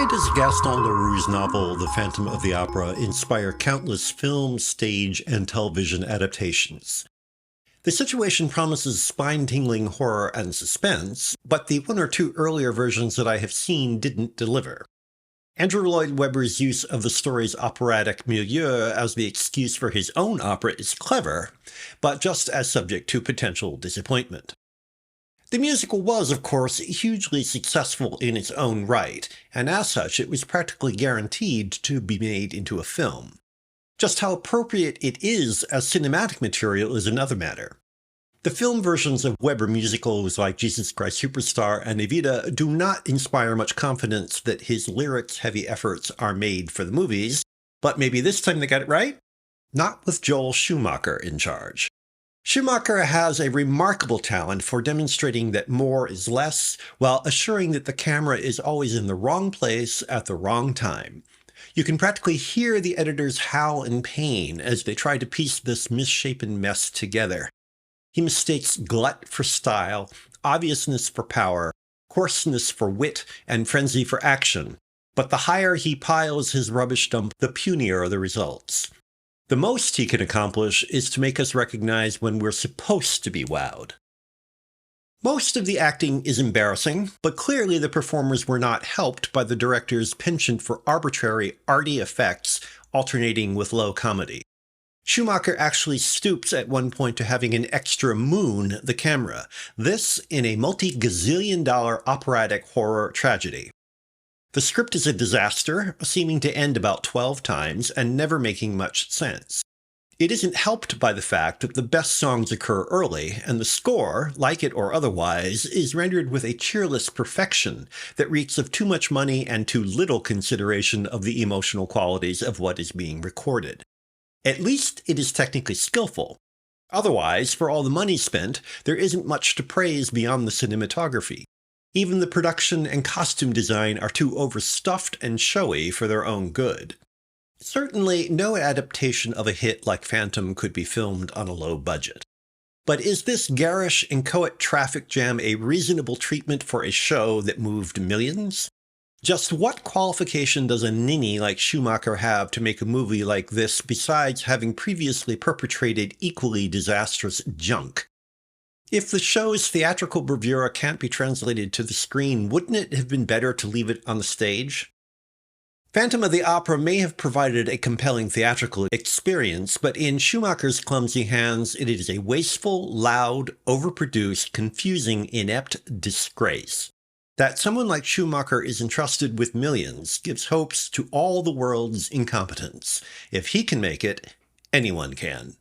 Why does Gaston Leroux's novel The Phantom of the Opera inspire countless film, stage, and television adaptations? The situation promises spine-tingling horror and suspense, but the one or two earlier versions that I have seen didn't deliver. Andrew Lloyd Webber's use of the story's operatic milieu as the excuse for his own opera is clever, but just as subject to potential disappointment. The musical was, of course, hugely successful in its own right, and as such it was practically guaranteed to be made into a film. Just how appropriate it is as cinematic material is another matter. The film versions of Webber musicals like Jesus Christ Superstar and Evita do not inspire much confidence that his lyrics-heavy efforts are made for the movies, but maybe this time they got it right? Not with Joel Schumacher in charge. Schumacher has a remarkable talent for demonstrating that more is less, while assuring that the camera is always in the wrong place at the wrong time. You can practically hear the editors howl in pain as they try to piece this misshapen mess together. He mistakes glut for style, obviousness for power, coarseness for wit, and frenzy for action. But the higher he piles his rubbish dump, the punier are the results. The most he can accomplish is to make us recognize when we're supposed to be wowed. Most of the acting is embarrassing, but clearly the performers were not helped by the director's penchant for arbitrary, arty effects alternating with low comedy. Schumacher actually stoops at one point to having an extra moon the camera, this in a multi-gazillion-dollar operatic horror tragedy. The script is a disaster, seeming to end about 12 times and never making much sense. It isn't helped by the fact that the best songs occur early, and the score, like it or otherwise, is rendered with a cheerless perfection that reeks of too much money and too little consideration of the emotional qualities of what is being recorded. At least it is technically skillful. Otherwise, for all the money spent, there isn't much to praise beyond the cinematography. Even the production and costume design are too overstuffed and showy for their own good. Certainly, no adaptation of a hit like Phantom could be filmed on a low budget. But is this garish, inchoate traffic jam a reasonable treatment for a show that moved millions? Just what qualification does a ninny like Schumacher have to make a movie like this besides having previously perpetrated equally disastrous junk? If the show's theatrical bravura can't be translated to the screen, wouldn't it have been better to leave it on the stage? Phantom of the Opera may have provided a compelling theatrical experience, but in Schumacher's clumsy hands, it is a wasteful, loud, overproduced, confusing, inept disgrace. That someone like Schumacher is entrusted with millions gives hopes to all the world's incompetence. If he can make it, anyone can.